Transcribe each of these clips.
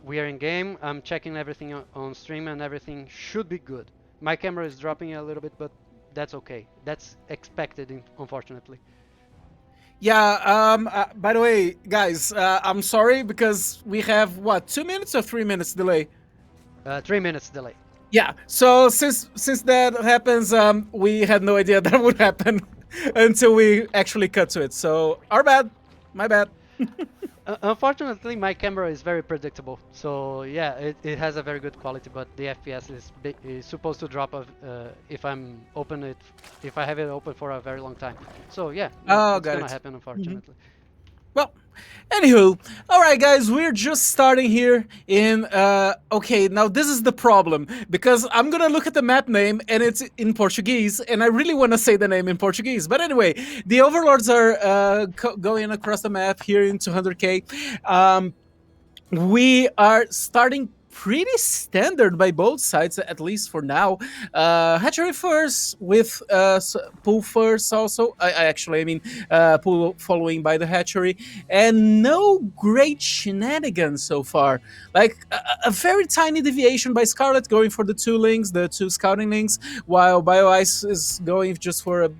we are in game. I'm checking everything on stream, and everything should be good. My camera is dropping a little bit, but that's okay. That's expected, unfortunately. Yeah, by the way, guys, I'm sorry because we have, what, 2 minutes or 3 minutes delay? 3 minutes delay. Yeah, so since that happens, we had no idea that would happen until we actually cut to it. So, our bad. My bad. Unfortunately, my camera is very predictable. So yeah, it has a very good quality, but the FPS is supposed to drop if if I have it open for a very long time. So yeah, Oh, it's got gonna it. happen, Mhm. unfortunately. Well, anywho, all right, guys, we're just starting here in. Okay, now this is the problem because I'm gonna look at the map name and it's in Portuguese, and I really want to say the name in Portuguese. But anyway, the overlords are going across the map here in 200k. Um, we are starting pretty standard by both sides, at least for now. Hatchery first with pool first also. I mean, pool following by the hatchery, and no great shenanigans so far. Like a very tiny deviation by Scarlett going for the two links, the two scouting links, while Bioice is going just for a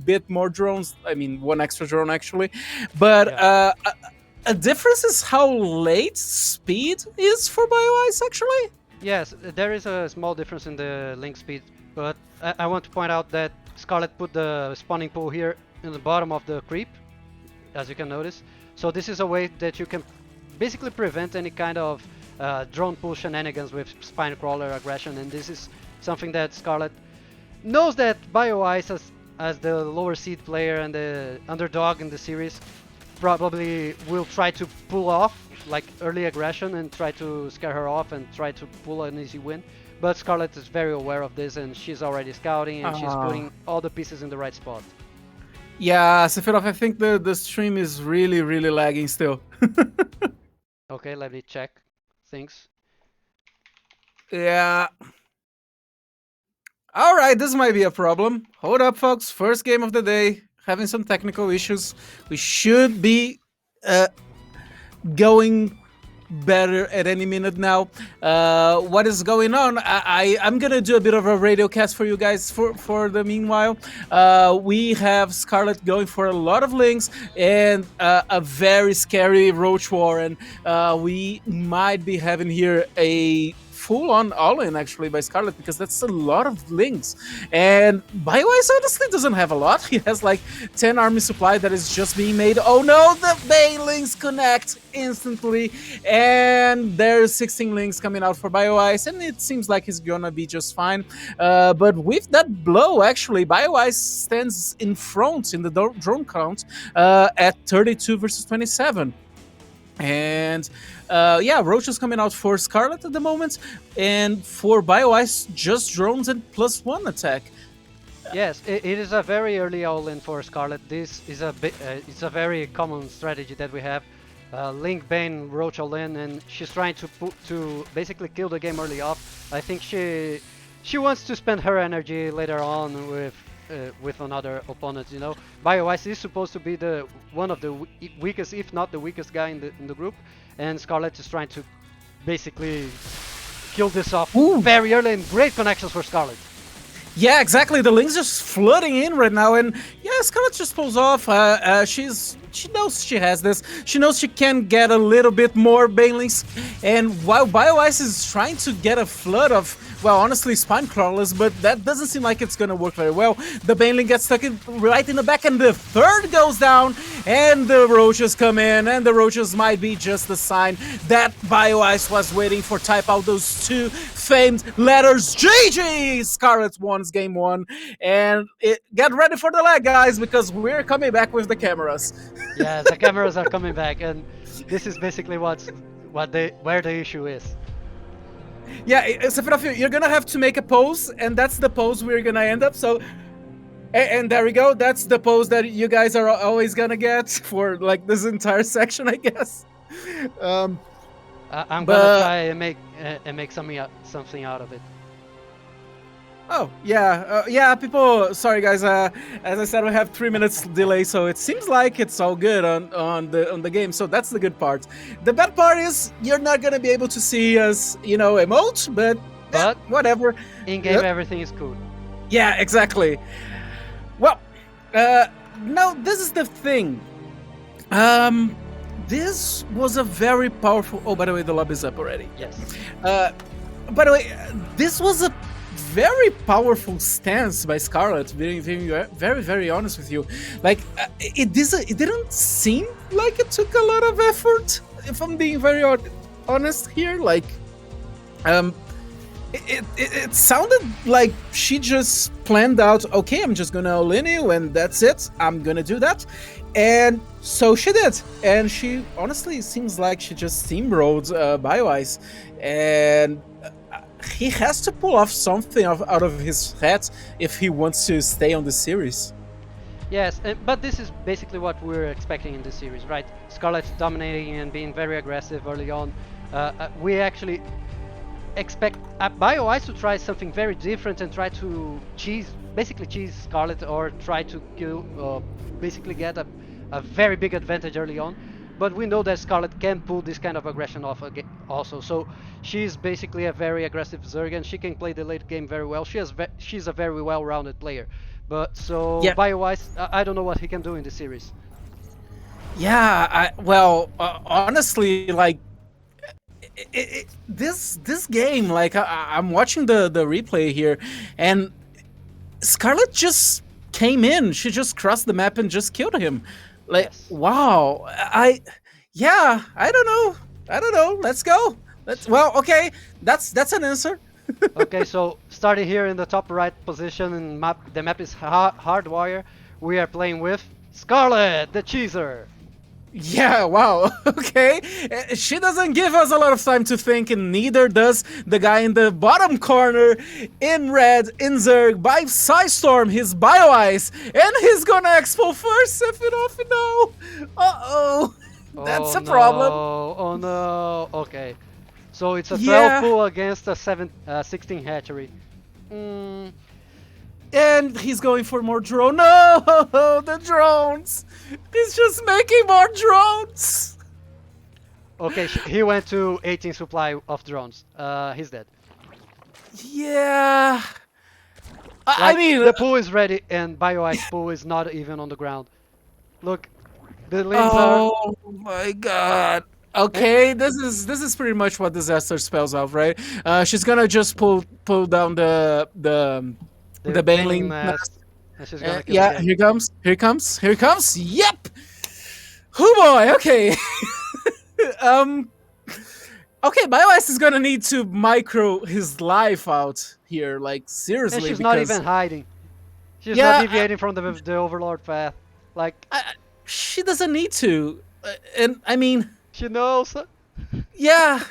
bit more drones. I mean, one extra drone actually, but Yeah. a difference is how late speed is for Bioice, actually. Yes, there is a small difference in the link speed, but I want to point out that Scarlet put the spawning pool here in the bottom of the creep, as you can notice. So this is a way that you can basically prevent any kind of drone pool shenanigans with spine crawler aggression, and this is something that Scarlet knows that Bioice, as the lower seed player and the underdog in the series, probably will try to pull off like early aggression and try to scare her off and try to pull an easy win. But Scarlett is very aware of this, and she's already scouting, and she's putting all the pieces in the right spot. Yeah, Sephiroth, I think the stream is really lagging still. Okay, let me check things. Yeah. All right, this might be a problem. Hold up, folks. First game of the day. Having some technical issues. We should be going better at any minute now. What is going on? I'm gonna do a bit of a radio cast for you guys for the meanwhile. We have Scarlett going for a lot of links and a very scary Roach War, and we might be having here a full-on all-in actually by Scarlett, because that's a lot of links. And Bioice honestly doesn't have a lot. He has like 10 army supply that is just being made. Oh no, the Bane links connect instantly, and there's 16 links coming out for Bioice, and it seems like he's gonna be just fine. But with that blow, actually, Bioice stands in front in the drone count at 32 versus 27. And yeah, Roach is coming out for Scarlet at the moment, and for Bioice, just drones and +1 attack. Yes, it is a very early all-in for Scarlet. This is it's a very common strategy that we have. Link Bane Roach all-in, and she's trying to basically kill the game early off. I think she wants to spend her energy later on with another opponent. You know, Bioice is supposed to be the one of the weakest, if not the weakest guy in the group, and Scarlet is trying to basically kill this off very early, and great connections for Scarlet. Yeah, exactly. The link's just flooding in right now, and yeah, Scarlett just pulls off. She knows she has this. She knows she can get a little bit more Banelings, and while Bioice is trying to get a flood of, well, honestly, spine crawlers, but that doesn't seem like it's gonna work very well. The Baneling gets stuck right in the back, and the third goes down, and the Roaches come in, and the Roaches might be just the sign that Bioice was waiting for. Type out those two famed letters. GG! Scarlett won game one, and get ready for the lag, guys, because we're coming back with the cameras. Yeah, the cameras are coming back, and this is basically where the issue is. Yeah, Sephiroth, you're gonna have to make a pose, and that's the pose we're gonna end up. So, and there we go. That's the pose that you guys are always gonna get for like this entire section, I guess. I'm gonna try and make something out of it. Oh yeah, yeah. People, sorry guys. As I said, we have 3 minutes delay, so it seems like it's all good on the game. So that's the good part. The bad part is you're not gonna be able to see us, emote. But But whatever. in game, everything is cool. Yeah, exactly. Well, now this is the thing. This was a very powerful. Oh, by the way, the lobby's up already. Yes. By the way, this was a very powerful stance by Scarlett. Being very, very honest with you, like it didn't seem like it took a lot of effort. If I'm being very honest here, like, it sounded like she just planned out. Okay, I'm just gonna all in you, and that's it. I'm gonna do that, and so she did. And she honestly seems like she just steamrolled Bioice, and he has to pull off something out of his hat if he wants to stay on the series. Yes, but this is basically what we're expecting in this series, right? Scarlett dominating and being very aggressive early on. We actually expect Bioice to try something very different and try to basically cheese Scarlett, or try to kill, basically get a very big advantage early on. But we know that Scarlett can pull this kind of aggression off also. So she's basically a very aggressive Zerg, and she can play the late game very well. She's a very well-rounded player. But so Yeah. Bioice, I don't know what he can do in the series. Yeah, honestly, like this game, like I'm watching the replay here, and Scarlett just came in. She just crossed the map and just killed him. Like, Yes. wow. I don't know. Let's go. Well, okay. That's an answer. Okay, so starting here in the top right position, and the map is Hardwire. We are playing with Scarlett, the cheeser. Yeah, wow. Okay. She doesn't give us a lot of time to think, and neither does the guy in the bottom corner in red, in Zerg, by Psystorm, his Bioice, and he's gonna expo first. If it off, no. Uh-oh. That's a problem. Oh no. Okay. So it's a 12 Yeah. pool against a 16 hatchery. And he's going for more drone. No, the drones. He's just making more drones. Okay, he went to 18 supply of drones. He's dead. Yeah. I Like, mean, the pool is ready, and Bioice pool is not even on the ground. Look, the links are. oh my god. Okay, this is pretty much what disaster spells out, right? She's gonna just pull down the bailing mast. And she's gonna kill yeah, again. here comes. Yep. Oh boy. Okay. Okay, Bioice is gonna need to micro his life out here, like seriously. And she's not because even hiding. She's Yeah, not deviating from the Overlord path. Like, she doesn't need to, and I mean, she knows. yeah.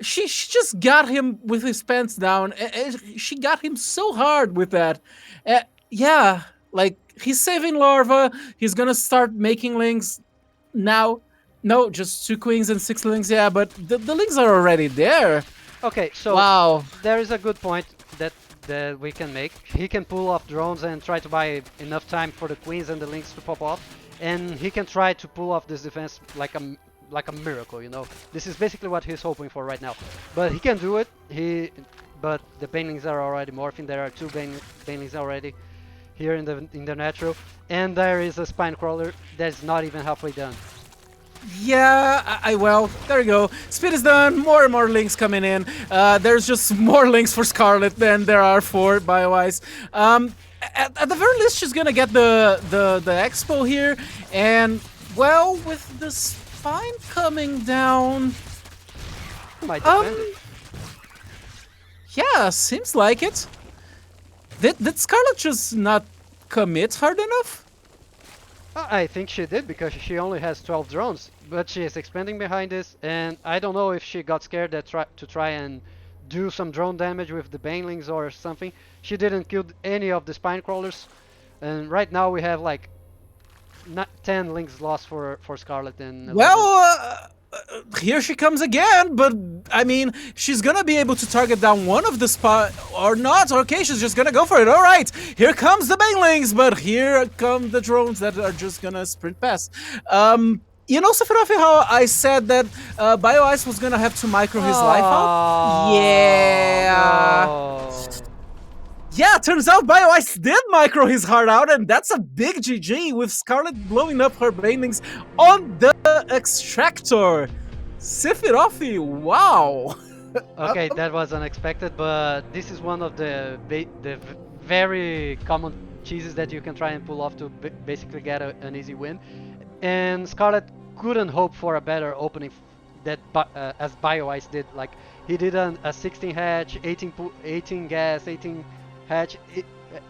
She just got him with his pants down, and she got him so hard with that. Yeah, like he's saving larva. He's gonna start making links now. No, just 2 queens and 6 links. Yeah, but the links are already there. Okay, so Wow. there is a good point that we can make. He can pull off drones and try to buy enough time for the queens and the links to pop off, and he can try to pull off this defense like a miracle, you know. This is basically what he's hoping for right now. But he can do it. But the banelings are already morphing. There are 2 banelings already here in the natural, and there is a spine crawler that's not even halfway done. Yeah, well, there you go. Speed is done. More and more links coming in. There's just more links for Scarlett than there are for Bioice. At the very least, she's gonna get the expo here, and well, with the spine coming down, Might defend it. yeah, seems like it. Did Scarlett just not commit hard enough? I think she did, because she only has 12 drones, but she is expanding behind this, and I don't know if she got scared to try and do some drone damage with the banelings or something. She didn't kill any of the spine crawlers, and right now we have like 10 links lost for Scarlett and 11. Well, here she comes again, but I mean, she's gonna be able to target down one of the spot or not. Okay, she's just gonna go for it. All right, here comes the banelings, but here come the drones that are just gonna sprint past. You know, Sephiroth, how I said that Bioice was gonna have to micro his life out? Yeah. No. Yeah, turns out Bioice did micro his heart out, and that's a big GG with Scarlett blowing up her banelings on the extractor. Sephiroth, wow. Okay, that was unexpected, but this is one of the very common cheeses that you can try and pull off to basically get an easy win. And Scarlett couldn't hope for a better opening that as Bioice did. Like, he did a 16 hatch, 18 gas, 18 hatch,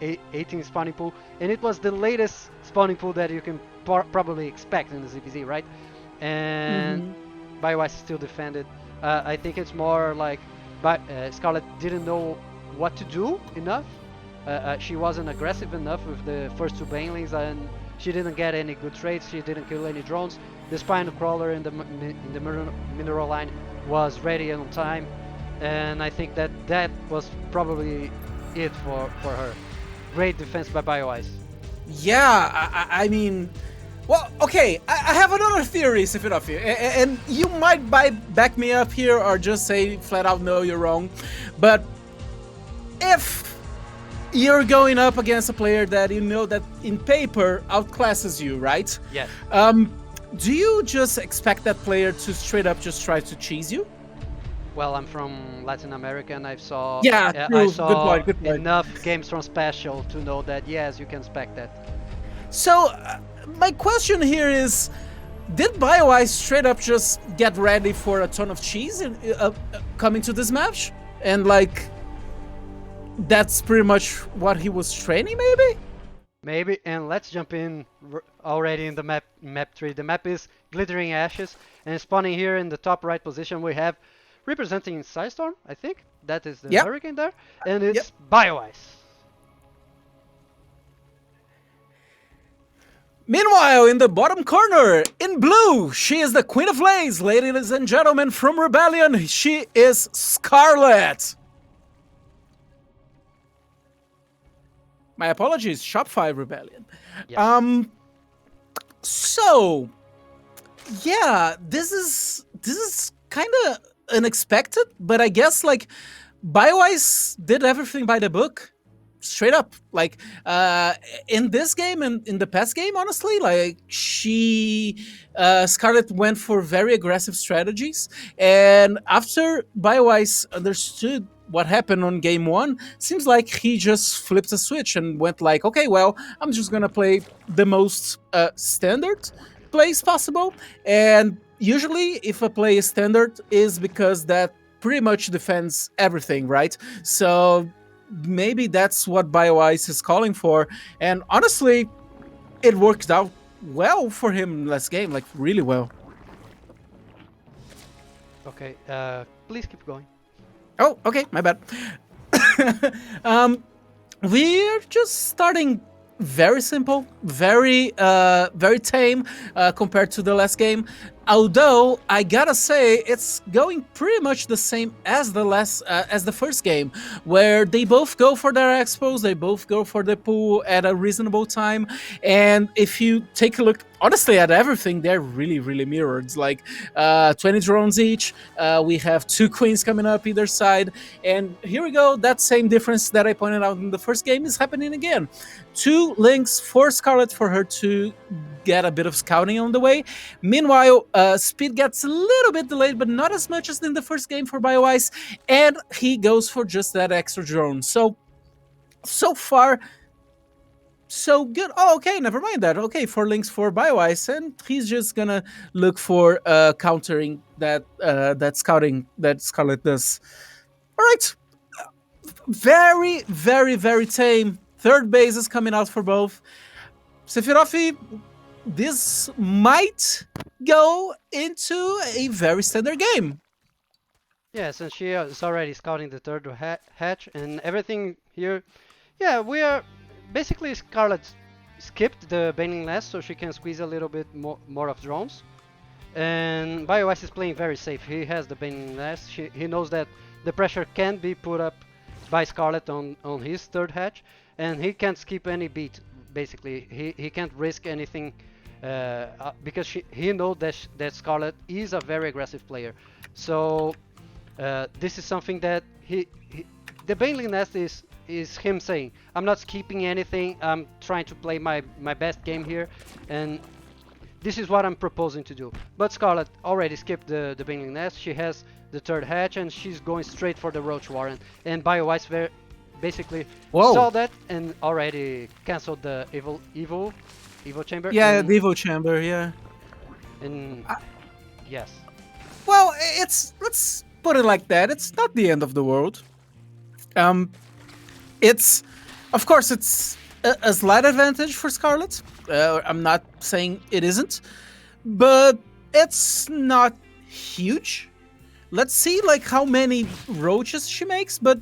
18 spawning pool, and it was the latest spawning pool that you can probably expect in the ZBZ, right? And Bioice still defended. I think it's more like Scarlett didn't know what to do enough. She wasn't aggressive enough with the first two banelings, and she didn't get any good trades. She didn't kill any drones. The spine crawler in the mineral line was ready and on time, and I think that was probably it for her. Great defense by Bioice. Yeah, I mean, well, okay, I have another theory, Sephiroth, and you might back me up here or just say flat out, no, you're wrong. But if you're going up against a player that you know that in paper outclasses you, right? Yes. Do you just expect that player to straight up just try to cheese you? Well, I'm from Latin America, and I saw Good point. enough games from Special to know that yes, you can expect that. So, my question here is, did Bioice straight up just get ready for a ton of cheese coming to this match? And like, that's pretty much what he was training, maybe? Maybe, and let's jump in already in the map 3. The map is Glittering Ashes, and spawning here in the top right position we have, representing Psystorm, I think. That is the Hurricane there, and it's Bioice. Meanwhile, in the bottom corner, in blue, she is the Queen of Lays, ladies and gentlemen, from Rebellion. She is Scarlett. My apologies, Shopify Rebellion. Yes. So, yeah, this is kind of unexpected, but I guess like Bioice did everything by the book. Straight up, like in this game and in the past game, honestly, like Scarlett went for very aggressive strategies, and after Bioice understood what happened on game 1, seems like he just flipped a switch and went like, okay, well, I'm just gonna play the most standard plays possible, and usually if a play is standard is because that pretty much defends everything, right? So maybe that's what Bioice is calling for, and honestly, it worked out well for him last game, like really well. Okay, please keep going. Oh, okay, my bad. We're just starting very simple, very tame compared to the last game. Although I gotta say, it's going pretty much the same as the first game, where they both go for their expos, they both go for the pool at a reasonable time, and if you take a look honestly at everything, they're really mirrored. Like 20 drones each. We have 2 queens coming up either side, and here we go. That same difference that I pointed out in the first game is happening again. 2 links for Scarlett for her to get a bit of scouting on the way. Meanwhile, speed gets a little bit delayed, but not as much as in the first game for Bioice, and he goes for just that extra drone. So far, so good. Oh, okay, never mind that. Okay, 4 links for Bioice, and he's just gonna look for countering that scouting that Scarlett does. All right, very tame. Third base is coming out for both. Sephiroth, this might go into a very standard game. Yeah, since she is already scouting the third hatch and everything here. Yeah, we are basically Scarlett skipped the baneling last so she can squeeze a little bit more of drones. And Bioice is playing very safe. He has the Bane Nest. He knows that the pressure can be put up by Scarlett on his third hatch, and he can't skip any beat. Basically, he can't risk anything because he knows that Scarlett is a very aggressive player. So this is something that the Baneley Nest is him saying, I'm not skipping anything. I'm trying to play my best game here, and this is what I'm proposing to do. But Scarlett already skipped the Baneley Nest. She has the third hatch and she's going straight for the Roach Warren. And Bioice basically saw that and already cancelled the Evo Chamber. Yeah, the Evo Chamber, yeah. And yes. Well, let's put it like that. It's not the end of the world. It's, of course, it's a slight advantage for Scarlett. I'm not saying it isn't, but it's not huge. Let's see like how many roaches she makes, but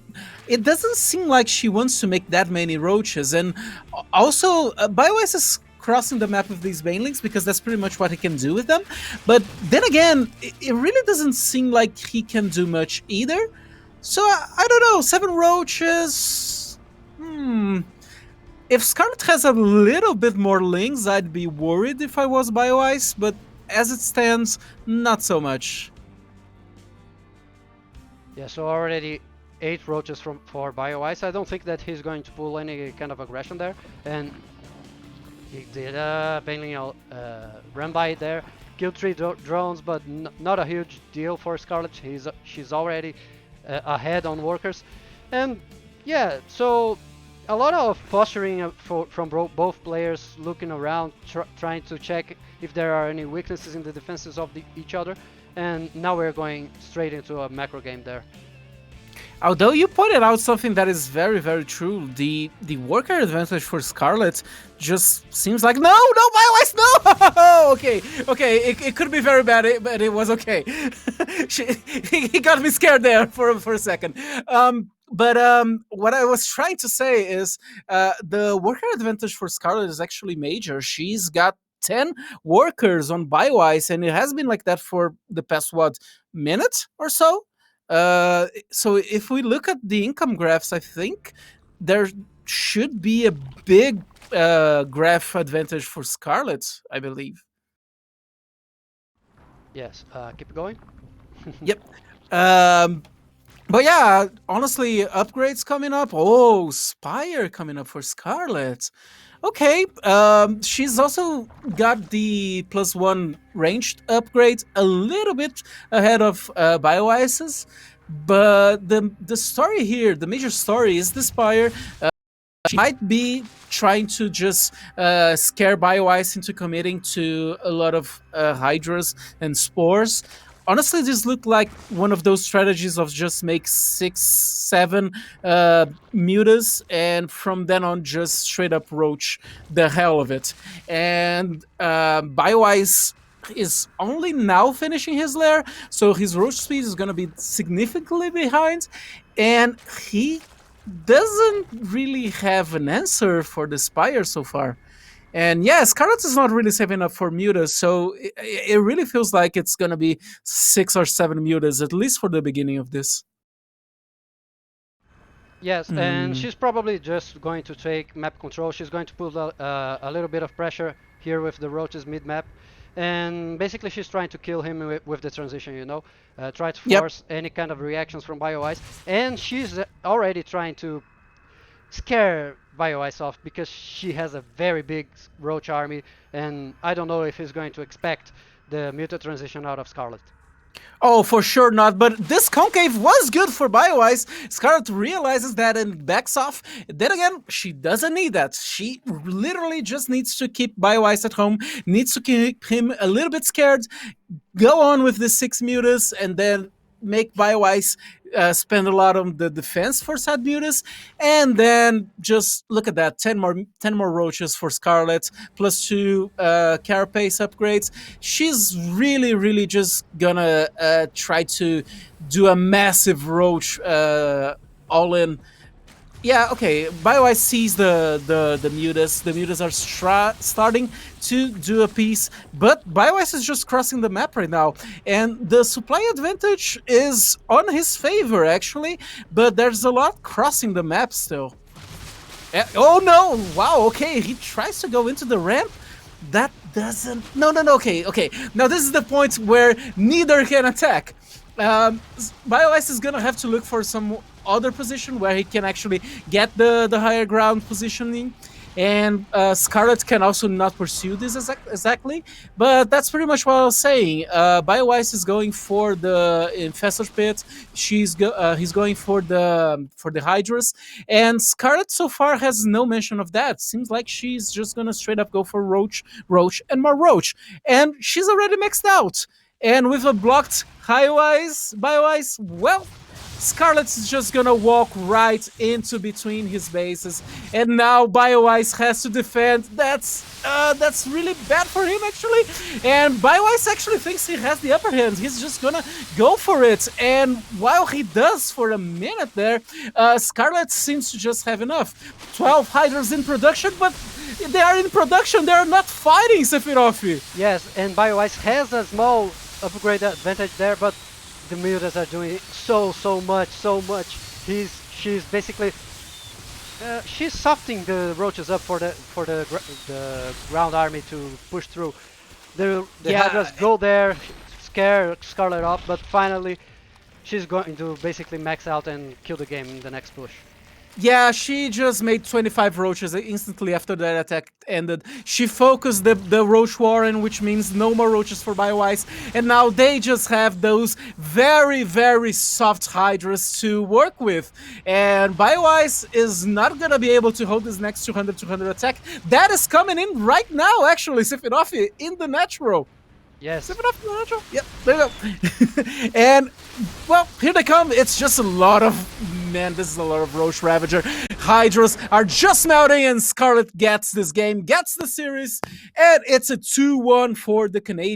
it doesn't seem like she wants to make that many roaches. And also, Bioice is crossing the map with these banelings because that's pretty much what he can do with them. But then again, it really doesn't seem like he can do much either. So I don't know, 7 roaches. If Scarlett has a little bit more lings, I'd be worried if I was Bioice, but as it stands, not so much. Yeah, so already 8 roaches for Bioice. I don't think that he's going to pull any kind of aggression there. And he did a Baneling run by there, killed 3 drones, but not a huge deal for Scarlett. She's already ahead on workers. And yeah, so a lot of posturing from both players, looking around, trying to check if there are any weaknesses in the defenses of each other. And now we're going straight into a macro game there. Although you pointed out something that is very, very true, the worker advantage for Scarlett just seems like no, Bioice, no. okay, it could be very bad, but it was okay. He got me scared there for a second. But what I was trying to say is the worker advantage for Scarlett is actually major. She's got 10 workers on Bioice, and it has been like that for the past, minute or so? So if we look at the income graphs, I think there should be a big graph advantage for Scarlett, I believe. Yes, keep going. Yep. But yeah, honestly, upgrades coming up. Oh, Spire coming up for Scarlett. Okay, she's also got the +1 ranged upgrade, a little bit ahead of Bioice's. But the story here, the major story is the Spire. She might be trying to just scare Bioice into committing to a lot of Hydras and Spores. Honestly, this looked like one of those strategies of just make 6, 7 mutas, and from then on just straight up roach the hell of it. And Bioice is only now finishing his lair, so his roach speed is going to be significantly behind, and he doesn't really have an answer for the Spire so far. And yeah, Scarlett is not really saving up for mutas, so it really feels like it's going to be 6 or 7 mutas, at least for the beginning of this. Yes, and she's probably just going to take map control. She's going to put a little bit of pressure here with the roaches mid-map. And basically she's trying to kill him with the transition, you know? Try to force any kind of reactions from Bioice. And she's already trying to scare Bioice off because she has a very big roach army, and I don't know if he's going to expect the muta transition out of Scarlett. Oh, for sure not, but this concave was good for Bioice. Scarlett realizes that and backs off. Then again, she doesn't need that. She literally just needs to keep Bioice at home, needs to keep him a little bit scared, go on with the 6 mutas, and then make Bioice spend a lot on the defense for sad mutas, and then just look at that, 10 more roaches for Scarlett, +2 carapace upgrades. She's really just gonna try to do a massive roach all in Yeah, okay. Bioice sees the mutas. The mutas are starting to do a piece, but Bioice is just crossing the map right now, and the supply advantage is on his favor actually. But there's a lot crossing the map still. Oh no! Wow. Okay, he tries to go into the ramp. That doesn't. No, no, no. Okay, okay. Now this is the point where neither can attack. Bioice is gonna have to look for some other position where he can actually get the higher ground positioning. And Scarlett can also not pursue this exactly, but that's pretty much what I was saying. Bioice is going for the Infestor Pit. He's going for the Hydras, and Scarlett so far has no mention of that. Seems like she's just gonna straight up go for Roach, Roach, and more Roach, and she's already maxed out. And with a blocked Bioice, well, Scarlett's just gonna walk right into between his bases, and now Bioice has to defend. That's really bad for him actually, and Bioice actually thinks he has the upper hand. He's just gonna go for it, and while he does for a minute there, Scarlett seems to just have enough. 12 Hydras in production, but they are in production. They are not fighting, Sephiroth. Yes, and Bioice has a small upgrade advantage there, but the mutas are doing so much. She's basically she's softening the roaches up for the ground army to push through. The Yeah, Hydras go there, scare Scarlet off, but finally she's going to basically max out and kill the game in the next push. yeah, she just made 25 roaches instantly after that attack ended. She focused the roach warren, which means no more roaches for Bioice, and now they just have those very soft hydras to work with. And Bioice is not gonna be able to hold this next 200 attack. That is coming in right now, actually, Sephiroth, in the natural. Yes. Sephiroth in the natural? Yep, there you go. And well, here they come. It's just a lot of, man, this is a lot of Roche Ravager. Hydras are just melting, and Scarlett gets this game, gets the series, and it's a 2-1 for the Canadians.